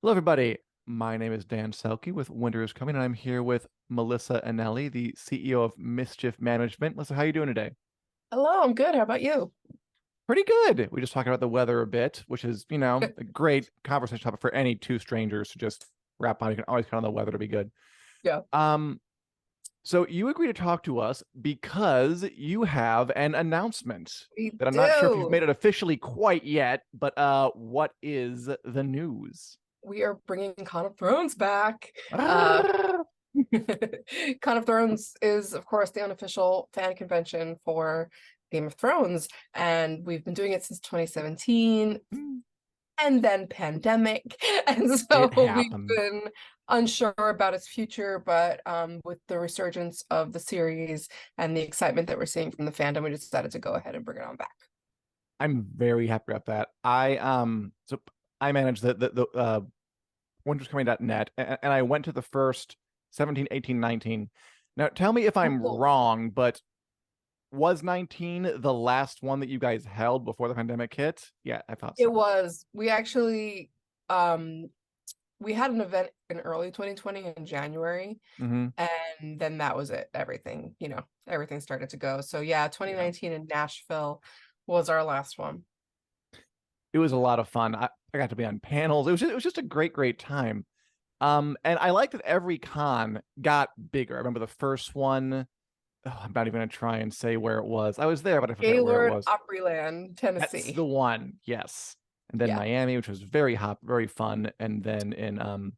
Hello, everybody. My name is Dan Selke with Winter is Coming, and I'm here with Melissa Anelli, the CEO of Mischief Management. Melissa, how are you doing today? Hello, I'm good. How about you? Pretty good. We just talked about the weather a bit, which is, a great conversation topic for any two strangers to just wrap on. You can always count on the weather to be good. Yeah, Um, so you agreed to talk to us because you have an announcement we that I'm not sure if you've do. made it officially quite yet, but what is the news? We are bringing Con of Thrones back. Uh, Con of Thrones is, of course, the unofficial fan convention for Game of Thrones, and we've been doing it since 2017, and then pandemic, and so It we've happened. been unsure about its future. But with the resurgence of the series and the excitement that we're seeing from the fandom, we decided to go ahead and bring it on back. I'm very happy about that. I manage the winterscoming.net, and I went to the first 17, 18, 19. Now tell me if Oh, I'm cool. wrong, but was 19 the last one that you guys held before the pandemic hit? Yeah, I thought It so. was. Um we had an event in early 2020 in January, Hmm. and then that was it. Everything started to go. So yeah, Yeah. 2019 in Nashville was our last one. It was a lot of fun. I got to be on panels. It was just a great time. And I liked that every con got bigger. I remember the first one. Oh, I'm not even gonna try and say where it was. I was there, but I forget where it Gaylord was. Opryland, That's Tennessee. the one, yes. And then Yeah. Miami, which was very hot, very fun. And then in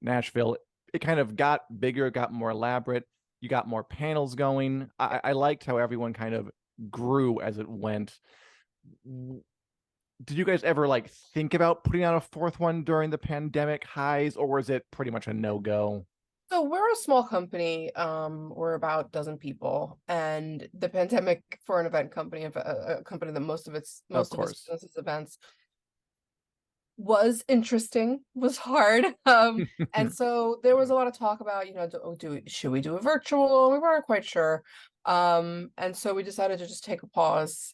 Nashville, it kind of got bigger, got more elaborate. You got more panels going. I liked how everyone kind of grew as it went. Did you guys ever like think about putting out a fourth one during the pandemic highs, or was it pretty much a no-go? So we're a small company. We're about a dozen people, and the pandemic for an event company, a company that Of most of its course. business is events, was interesting, was hard. And so there was a lot of talk about, should we do a virtual? We weren't quite sure. And so we decided to just take a pause,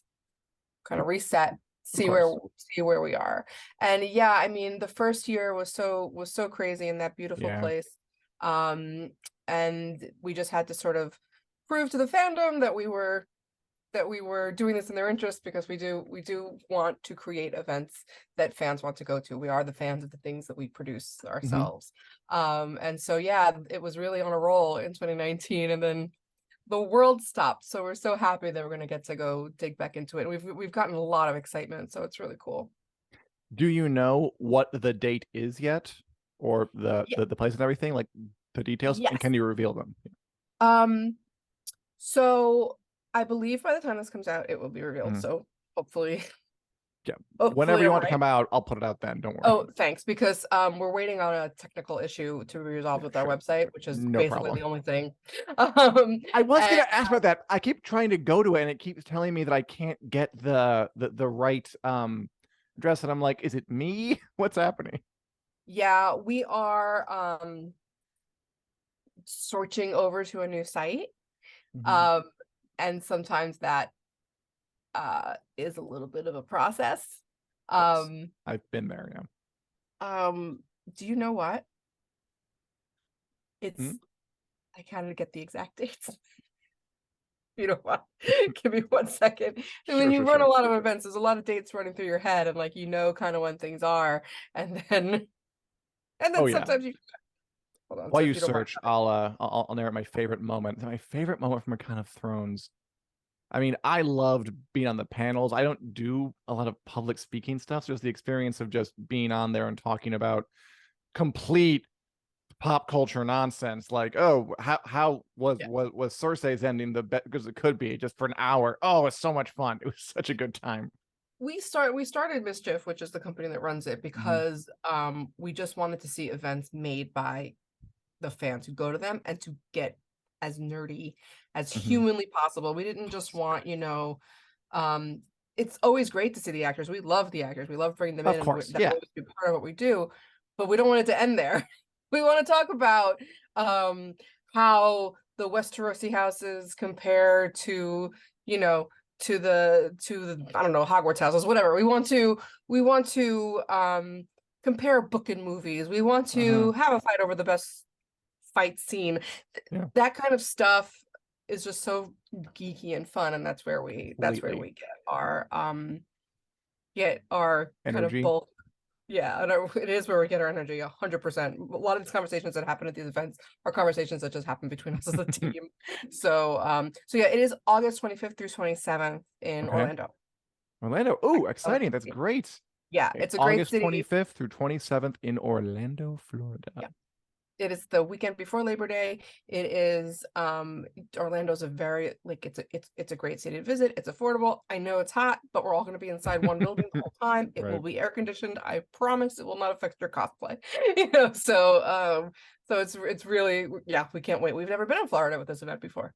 kind of reset, Of see where course. see where we are. And yeah, I mean, the first year was so crazy in that beautiful Yeah. place. Um, and we just had to sort of prove to the fandom that we were doing this in their interest, because we do want to create events that fans want to go to. We are the fans of the things that we produce Hmm. ourselves. And so yeah, it was really on a roll in 2019, and then the world stopped. So we're so happy that we're going to get to go dig back into it. And we've gotten a lot of excitement, so it's really cool. Do you know what the date is yet, or the Yeah. the, the place and everything, like the details, and Yes. can you reveal them? Um, so I believe by the time this comes out, it will be revealed. Mhm. So hopefully, Yeah. Whenever hopefully you I'm want to right. come out, I'll put it out then. Don't worry. Oh, thanks. Because we're waiting on a technical issue to be resolved with our Sure. website, which is No basically problem. the only thing. Um, I was and gonna ask about that. I keep trying to go to it and it keeps telling me that I can't get the right address, and I'm like, is it me? What's happening? yeah, we are switching over to a new site. Hmm. Um, and sometimes that is a little bit of a process. Yes. Um, I've been there, yeah. um, do you know what? Hmm? It's I kind of get the exact dates. You know what? Give me 1 second. And when Sure, you sure, run a sure. lot of events, there's a lot of dates running through your head, and like kind of when things are, and then and Oh then yeah. sometimes you hold on. While So you if you don't mind. search, I'll narrate my favorite moment. My favorite moment from A Kind of Thrones. I mean, I loved being on the panels. I don't do a lot of public speaking stuff, so just the experience of just being on there and talking about complete pop culture nonsense, like, oh, how was Yeah. Cersei's ending the best because it could be just for an hour. Oh, it's so much fun. It was such a good time. We started Mischief, which is the company that runs it, Hmm. because we just wanted to see events made by the fans who go to them, and to get as nerdy as Hmm. humanly possible. We didn't just want, um, it's always great to see the actors. We love the actors. We love bringing them Of in, and course, that yeah. will be part of what we do. But we don't want it to end there. We want to talk about um, how the Westerosi houses compare to, you know, to the I don't know, Hogwarts houses, whatever. We want to compare book and movies. We want to have a fight over the best fight scene. Yeah, That kind of stuff is just so geeky and fun, and that's where we completely. get our kind of Energy. bulk. Yeah, and it is where we get our energy 100%. A lot of these conversations that happen at these events are conversations that just happen between us as a team. So yeah, it is August 25th through 27th in Okay. Orlando. Orlando. Oh, exciting. That's great. Yeah, Okay, it's a great August city. 25th through 27th in Orlando, Florida. Yeah. It is the weekend before Labor Day. It is Orlando's a very like it's a great city to visit. It's affordable. I know it's hot, but we're all going to be inside one building the whole time. It will Right. be air conditioned. I promise it will not affect your cosplay. So it's really, yeah, we can't wait. We've never been in Florida with this event before.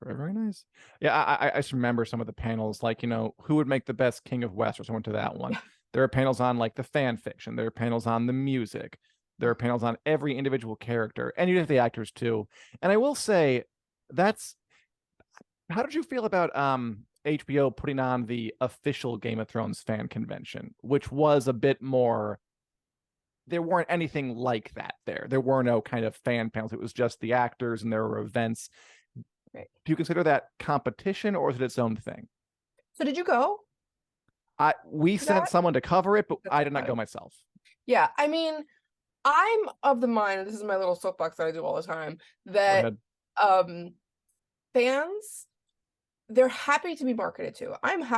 Very, very nice. Yeah, I just remember some of the panels, like, who would make the best King of Westeros? I went to that one. Yeah. There are panels on like the fan fiction. There are panels on the music. There are panels on every individual character, and you have the actors too. And I will say, that's how did you feel about HBO putting on the official Game of Thrones fan convention, which was a bit more. There weren't anything like that there. There were no kind of fan panels. It was just the actors, and there were events. Right. Do you consider that competition, or is it its own thing? So did you go We to sent that? someone to cover it, but That's I did not fine. go myself. Yeah, I mean, I'm of the mind, and this is my little soapbox that I do all the time, Go that ahead. um fans, they're happy to be marketed to.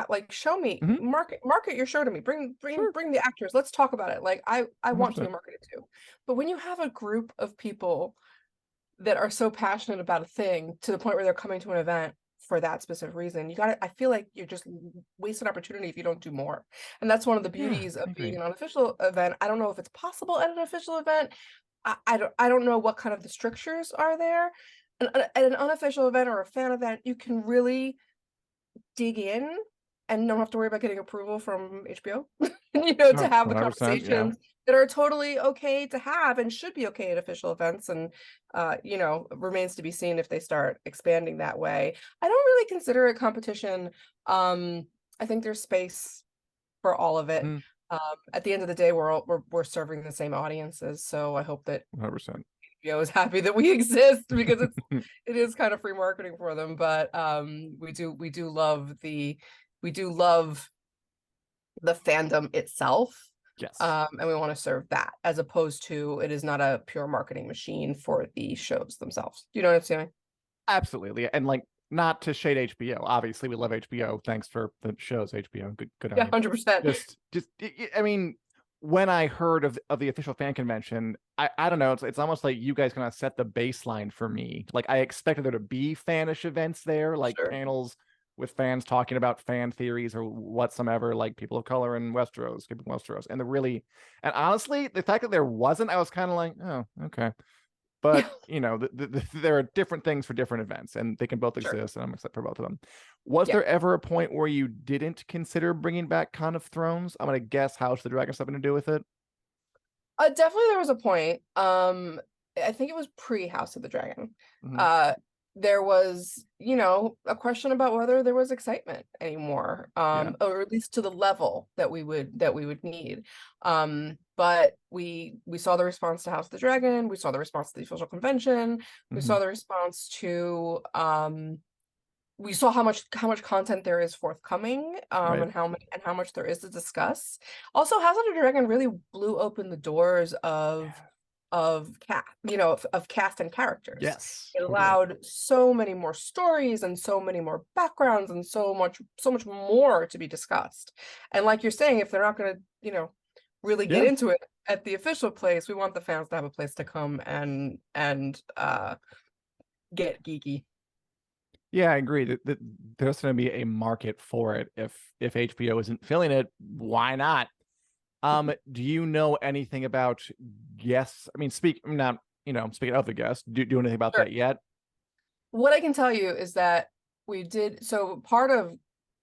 Like, show me, Hmm. market your show to me. Sure, Bring the actors. Let's talk about it. Like, I want to be 100%. marketed to. But when you have a group of people that are so passionate about a thing to the point where they're coming to an event for that specific reason, I feel like you're just wasting opportunity if you don't do more. And that's one of the Yeah, beauties of I being agree. an unofficial event. I don't know if it's possible at an official event. I don't know what kind of the strictures are there. At an unofficial event or a fan event, you can really dig in and don't have to worry about getting approval from HBO, to Oh, have the 100%. Yeah. conversations that are totally okay to have and should be okay at official events. And, remains to be seen if they start expanding that way. I don't really consider it competition. I think there's space for all of it. Mm, Um, at the end of the day, we're serving the same audiences. So I hope that 100%. HBO is happy that we exist, because it is kind of free marketing for them. But we do love the fandom itself. Yes. And we want to serve that, as opposed to, it is not a pure marketing machine for the shows themselves. Do you know what I'm saying? Absolutely. And like, not to shade HBO. Obviously, we love HBO. Thanks for the shows, HBO. Good on Yeah, you. 100%. I mean, when I heard of the official fan convention, I don't know. It's almost like you guys kind of set the baseline for me. Like, I expected there to be fanish events there, like Sure. panels with fans talking about fan theories or whatsoever, like people of color in Westeros, people in Westeros, and honestly, the fact that there wasn't, I was kind of like, oh, okay. Yeah, But there are different things for different events, and they can both sure. exist, and I'm excited for both of them. Was Yeah. there ever a point where you didn't consider bringing back Con of Thrones? I'm gonna guess House of the Dragon something to do with it. Definitely there was a point. I think it was pre-House of the Dragon. Hmm. Uh, there was, a question about whether there was excitement anymore, Yeah. or at least to the level that we would need. But we saw the response to House of the Dragon, we saw the response to the official convention, we Hmm. saw the response to we saw how much content there is forthcoming, Right. and how much there is to discuss. Also, House of the Dragon really blew open the doors of cast and characters. Yes. It Totally. allowed so many more stories and so many more backgrounds and so much more to be discussed. And like you're saying, if they're not going to, really get Yeah. into it at the official place, we want the fans to have a place to come and get geeky. Yeah, I agree that there's going to be a market for it. If HBO isn't filling it, why not? Do you know anything about guests? I mean, not, speaking of the guests, do you know anything about Sure. that yet? What I can tell you is that so part of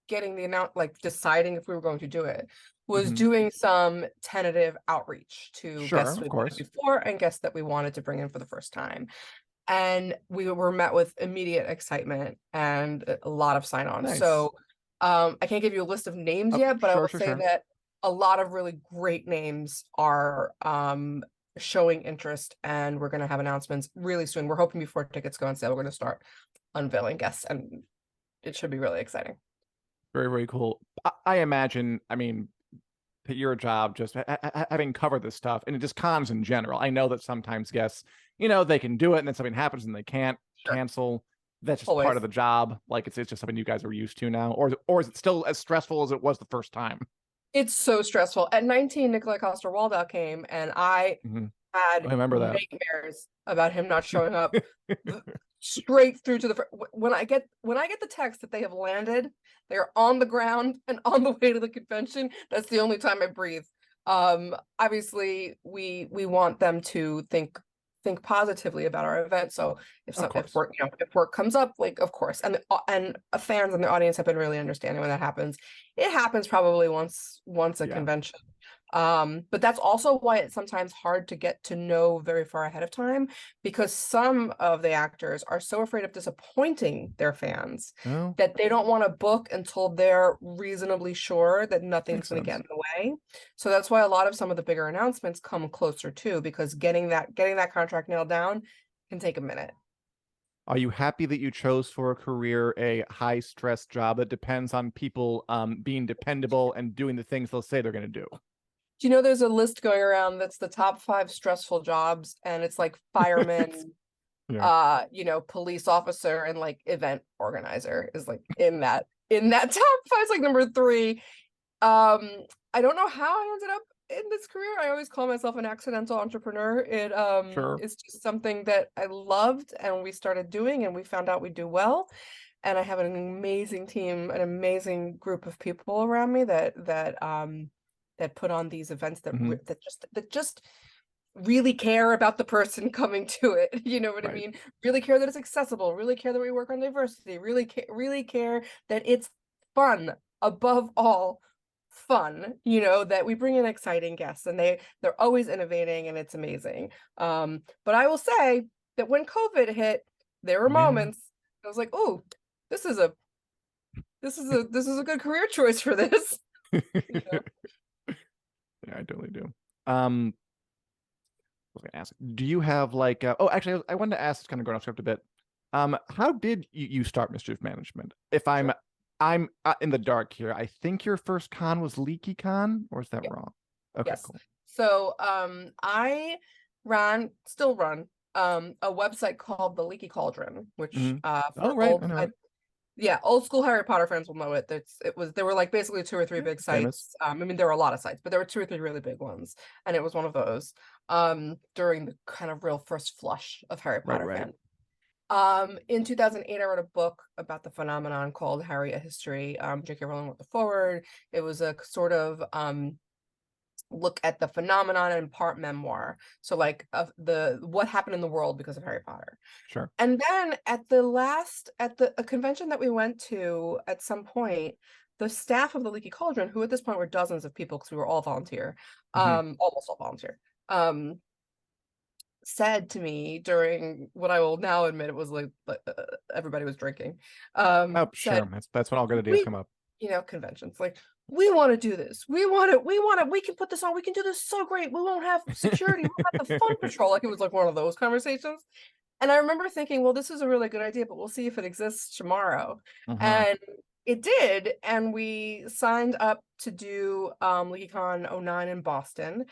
getting the like deciding if we were going to do it was Hmm. doing some tentative outreach to Sure, guests of we've met course. before and guests that we wanted to bring in for the first time. And we were met with immediate excitement and a lot of sign-on. Nice. So I can't give you a list of names Oh, yet, but I sure, will sure, say sure. that a lot of really great names are showing interest, and we're going to have announcements really soon. We're hoping before tickets go on sale, we're going to start unveiling guests, and it should be really exciting. Very, very cool. I imagine, I mean, that your job just having covered this stuff and just cons in general. I know that sometimes guests, they can do it and then something happens and they can't Sure. cancel. That's just part Always. of the job. Like it's just something you guys are used to now, or is it still as stressful as it was the first time? It's so stressful. At 19, Nikolai Coster-Waldau came, and I Mm-hmm. I had remember that. nightmares about him not showing up straight through to the when I get the text that they have landed, they are on the ground and on the way to the convention. That's the only time I breathe. Obviously we want them to think positively about our event. So if Of course. if work comes up, like, of course, and fans and the audience have been really understanding when that happens. It happens probably once a Yeah. convention. But that's also why it's sometimes hard to get to know very far ahead of time, because some of the actors are so afraid of disappointing their fans Oh, that they don't want to book until they're reasonably sure that nothing's makes going to get sense. in the way. So that's why a lot of some of the bigger announcements come closer too, because getting that contract nailed down can take a minute. Are you happy that you chose for a career a high stress job that depends on people being dependable and doing the things they'll say they're going to do? Do you know there's a list going around that's the top 5 stressful jobs, and it's like fireman, Yeah. police officer, and like event organizer is like in that top 5. It's like number 3. I don't know how I ended up in this career. I always call myself an accidental entrepreneur. It Sure. is just something that I loved, and we started doing, and we found out we do well. And I have an amazing team, an amazing group of people around me that put on these events Hmm. that just really care about the person coming to it. You know what I Right. mean? Really care that it's accessible, really care that we work on diversity, really care that it's fun, above all fun, that we bring in exciting guests, and they're always innovating, and it's amazing. But I will say that when COVID hit, there were Yeah. moments I was like, oh, this is a this is a good career choice for this. You know? Yeah, I totally do. I was gonna ask, do you have like oh, actually I wanted to ask, kind of going off script a bit. How did you start Mischief Management? If I'm Sure. I'm in the dark here. I think your first con was LeakyCon, or is that Yeah. wrong? Okay, Yes. cool. So I still run a website called The Leaky Cauldron, which Hmm. Oh, for right, I know it. yeah, old school Harry Potter fans will know it. There were like basically 2 or 3 Yeah, big it's famous. sites. I mean, there were a lot of sites, but there were 2 or 3 really big ones, and it was one of those during the kind of real first flush of Harry Right, Potter right. fan. In 2008, I wrote a book about the phenomenon called Harry: A History. J.K. Rowling wrote the foreword. It was a sort of look at the phenomenon and part memoir. So like of the what happened in the world because of Harry Potter. Sure. And then at a convention that we went to at some point, the staff of the Leaky Cauldron, who at this point were dozens of people because we were all volunteer, Hmm. almost all volunteer, said to me during what I will now admit it was like everybody was drinking, Oh, said, sure. That's when all good ideas we, come up. conventions, like, we want to do this. We can put this on. We can do this so great. We won't have security. We'll have the fun patrol. Like, it was like one of those conversations. And I remember thinking, well, this is a really good idea, but we'll see if it exists tomorrow. Hmm. And it did. And we signed up to do LeakyCon '09 in Boston.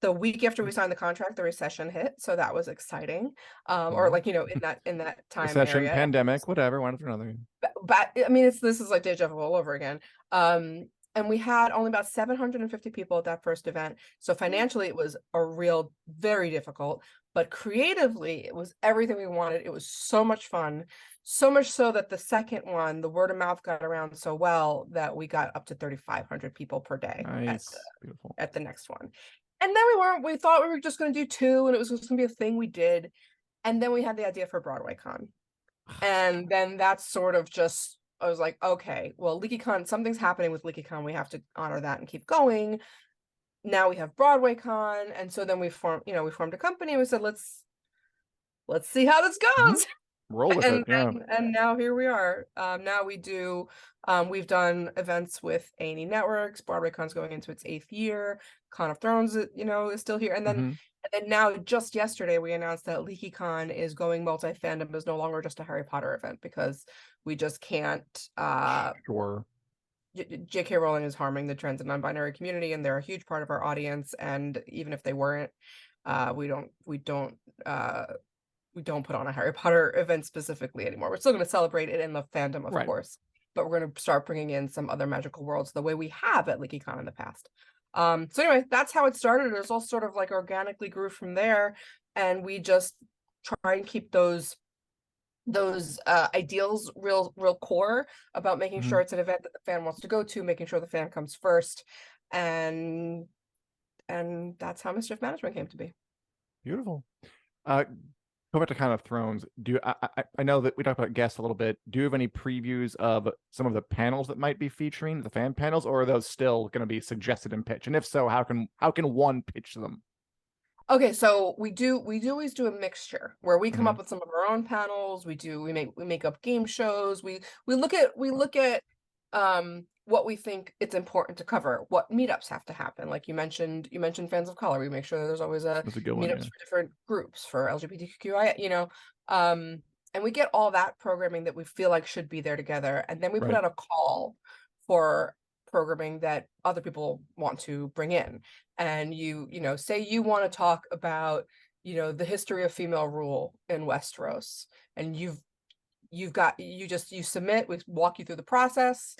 The week after we signed the contract, the recession hit. So that was exciting. Or Yeah. like, in that time Recession, area. pandemic, whatever, one after another. But I mean, this is like deja vu all over again. And we had only about 750 people at that first event. So financially, it was a real, very difficult, but creatively, it was everything we wanted. It was so much fun. So much so that the second one, the word of mouth got around so well that we got up to 3,500 people per day Nice. Beautiful. at the next one. And then we thought we were just going to do 2, and it was just going to be a thing we did. And then we had the idea for Broadway Con. And then that's sort of just, I was like, okay, well, LeakyCon, something's happening with LeakyCon. We have to honor that and keep going. Now we have Broadway Con. And so then we formed a company. We said, let's see how this Mhm. goes. roll with it. And Yeah. and now here we are. Now we do we've done events with A&E Networks. BarbaryCon's going into its 8th year. Con of Thrones, is still here. Mhm. And then now just yesterday we announced that LeakyCon is going multi-fandom, is no longer just a Harry Potter event because we just can't Sure. J.K. Rowling is harming the trans and non-binary community, and they're a huge part of our audience. And even if they weren't, we don't put on a Harry Potter event specifically anymore. We're still going to celebrate it in the fandom, of Right. course, but we're going to start bringing in some other magical worlds the way we have at LeakyCon in the past. So anyway, that's how it started. It all sort of like organically grew from there, and we just try and keep those ideals real core about making Mhm. sure it's an event that the fan wants to go to, making sure the fan comes first, and that's how Mischief Management came to be. Beautiful. Go back to kind of Thrones. I know that we talked about guests a little bit. Do you have any previews of some of the panels that might be featuring the fan panels, or are those still going to be suggested and pitched? And if so, how can one pitch them? Okay, so we always do a mixture where we come Hmm. up with some of our own panels. We make up game shows. We look at what we think it's important to cover, what meetups have to happen. Like you mentioned fans of color. We make sure that there's always a That's a good one, meetups yeah. for different groups for LGBTQI, and we get all that programming that we feel like should be there together. And then we put Right. out a call for programming that other people want to bring in. And say you want to talk about the history of female rule in Westeros, and you submit, we walk you through the process,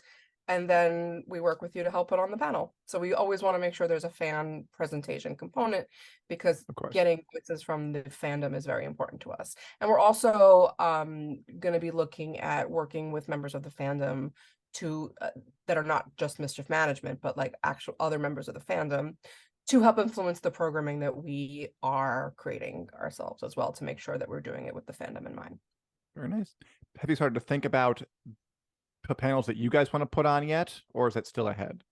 and then we work with you to help put on the panel. So we always want to make sure there's a fan presentation component, because Of course. getting voices from the fandom is very important to us. And we're also going to be looking at working with members of the fandom to that are not just Mischief Management, but like actual other members of the fandom, to help influence the programming that we are creating ourselves as well, to make sure that we're doing it with the fandom in mind. Very nice. Have you started to think about the panels that you guys want to put on yet, or is that still ahead?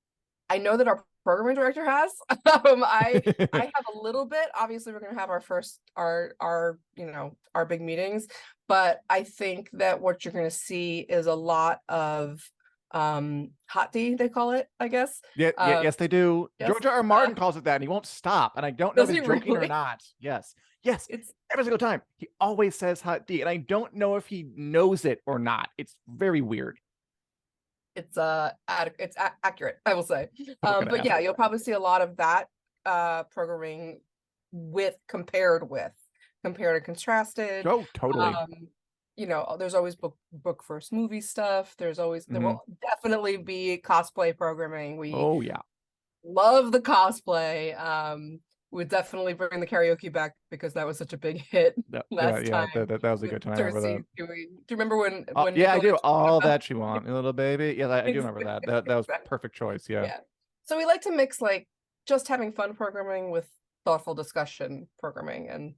I know that our programming director has. I have a little bit. Obviously, we're going to have our big meetings, but I think that what you're going to see is a lot of hot tea, they call it, I guess. Yeah, yeah, yes, they do. Yes. George R. Martin calls it that, and he won't stop. And I don't know if Does he's he joking or really? not. Yes, yes. It's Every single time, he always says hot D, and I don't know if he knows it or not. It's very weird. accurate, I will say. I'm gonna But ask yeah, him. you'll probably see a lot of that programming compared and contrasted. Oh, totally. There's always book first movie stuff. There Hmm. will definitely be cosplay programming. We Oh yeah. love the cosplay. We'd definitely bring the karaoke back because that was such a big hit Yeah, last yeah. time That was a with good time. I remember Cersei that. doing. Do you remember when Yeah, I Nicole do. gets All that you want, you little baby. Yeah, I do remember that. That was exactly. perfect choice. Yeah, Yeah. So we like to mix like just having fun programming with thoughtful discussion programming, and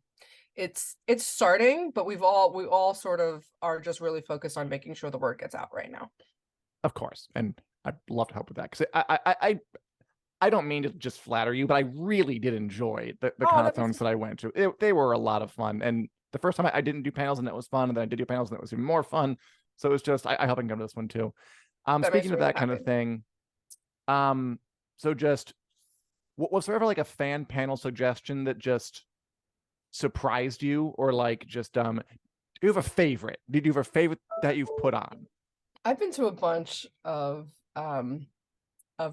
it's starting, but we all sort of are just really focused on making sure the word gets out right now. of course. And I'd love to help with that because I don't mean to just flatter you, but I really did enjoy the Oh, conference that I went to. They were a lot of fun. And the first time I didn't do panels and that was fun, and then I did do panels and that was even more fun. So it was just I hope I can come to this one too. that makes Speaking me of really that kind happy. of thing, um, so just was there ever like a fan panel suggestion that just surprised you, or like just do you have a favorite? Did you have a favorite that you've put on? I've been to a bunch of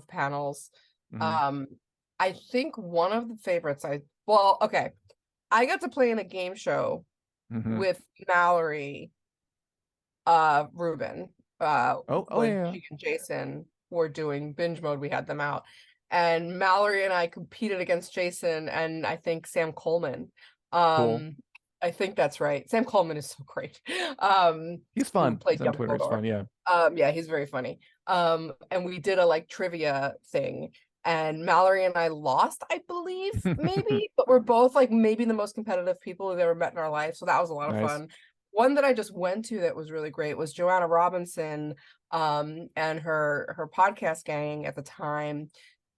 panels. Hmm. Um, I think one of the favorites well, okay, I got to play in a game show Hmm. with Mallory Rubin Oh when yeah. she and Jason were doing binge mode. We had them out, and Mallory and I competed against Jason and I think Sam Coleman. Cool. I think that's right. Sam Coleman is so great. um He's who fun. played He's on young Twitter. It's Hodor. fun. Yeah. Yeah, he's very funny. And we did a like trivia thing, and Mallory and I lost, I believe, maybe, but we're both like maybe the most competitive people we've ever met in our life. So that was a lot of Nice. fun. One that I just went to that was really great was Joanna Robinson, and her podcast gang at the time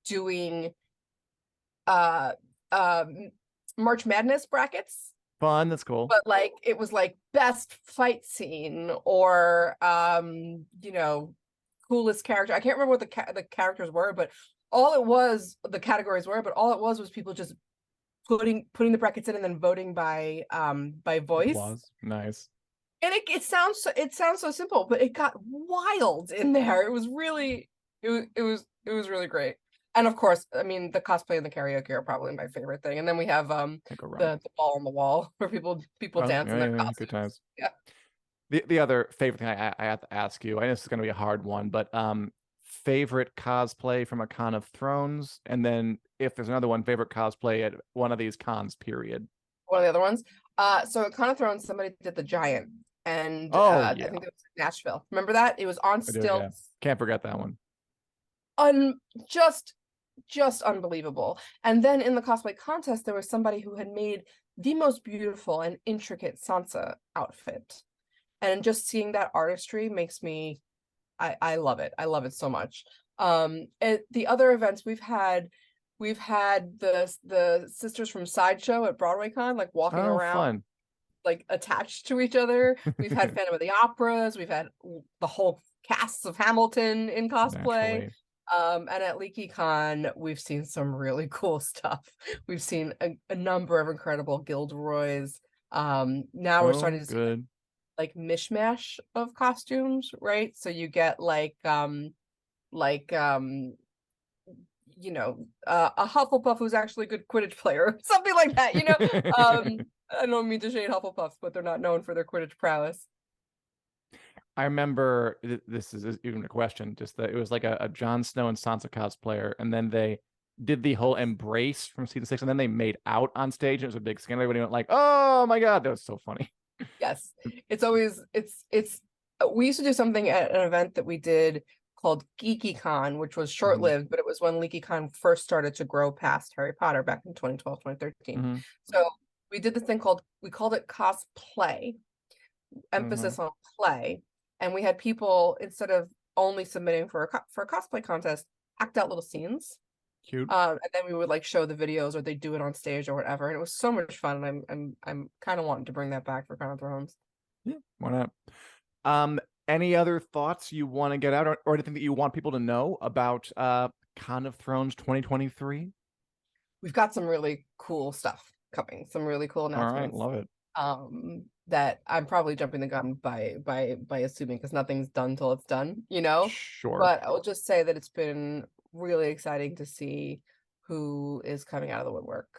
doing uh um March Madness brackets. Fun. That's cool. but like it was like best fight scene or coolest character. I can't remember what the characters were, but all it was the categories were, but all it was people just putting the brackets in and then voting by voice. Applause. Nice. And it sounds so simple, but it got wild in there. It was really it was really great. And of course, I mean, the cosplay and the karaoke are probably my favorite thing. And then we have Can't go wrong. the ball on the wall where people Oh, dance in yeah, their yeah, yeah, good costumes. times. Yeah. The other favorite thing I have to ask you, I know this is going to be a hard one, but favorite cosplay from a Con of Thrones, and then if there's another one, favorite cosplay at one of these cons, period. One of the other ones. So at Con of Thrones, somebody did the giant, and Oh I yeah, think it was in Nashville. Remember that? It was on I do. Yeah, stilts. can't forget that one. Un just just unbelievable. And then in the cosplay contest, there was somebody who had made the most beautiful and intricate Sansa outfit. And just seeing that artistry makes me I love it. I love it so much. At the other events we've had the sisters from Sideshow at BroadwayCon like walking Oh, around fun. like attached to each other. We've had Phantom of the Operas, we've had the whole casts of Hamilton in cosplay. Naturally. And at LeakyCon, we've seen some really cool stuff. We've seen a number of incredible Gilderoys. Now we're starting Oh, to see good. like mishmash of costumes, right? So you get like a Hufflepuff who's actually a good Quidditch player, something like that, I don't mean to shade Hufflepuffs, but they're not known for their Quidditch prowess. I remember this is even a question, just that it was like a Jon Snow and Sansa cosplayer, and then they did the whole embrace from season 6, and then they made out on stage. And it was a big scandal. Everybody went like, "Oh my god, that was so funny." Yes, it's always it's we used to do something at an event that we did called GeekyCon, which was Hmm. short-lived, but it was when LeakyCon first started to grow past Harry Potter back in 2012, 2013. Hmm. So we did this thing we called it cosplay, Hmm. emphasis on play, and we had people instead of only submitting for a cosplay contest, act out little scenes. Cute. And then we would like show the videos or they do it on stage or whatever. And it was so much fun. And I'm kind of wanting to bring that back for Crown of Thrones. Yeah, why not? Um, any other thoughts you want to get out, or anything that you want people to know about Con of Thrones 2023? We've got some really cool stuff coming, some really cool All right, announcements. love it. That I'm probably jumping the gun by assuming because nothing's done till it's done. Sure. But I'll just say that it's been really exciting to see who is coming out of the woodwork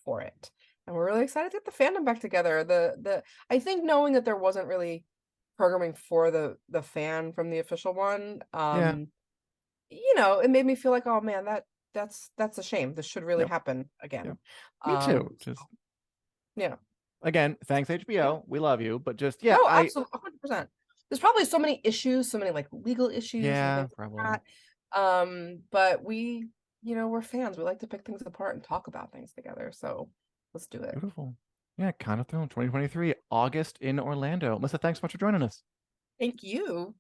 for it. And we're really excited to get the fandom back together. The I think knowing that there wasn't really programming for the fan from the official one, Yeah. it made me feel like, oh man, that's a shame. This should really Yep. happen Yep. again. Me too. So, Just yeah. again, thanks Yeah. HBO. We love you, but just yeah, No, I absolutely, 100%. There's probably so many issues, so many like legal issues and yeah, things probably. like that. But we're fans. We like to pick things apart and talk about things together. So let's do it. Beautiful. Yeah, Con of Thrones 2023, August in Orlando. Melissa, thanks so much for joining us. Thank you.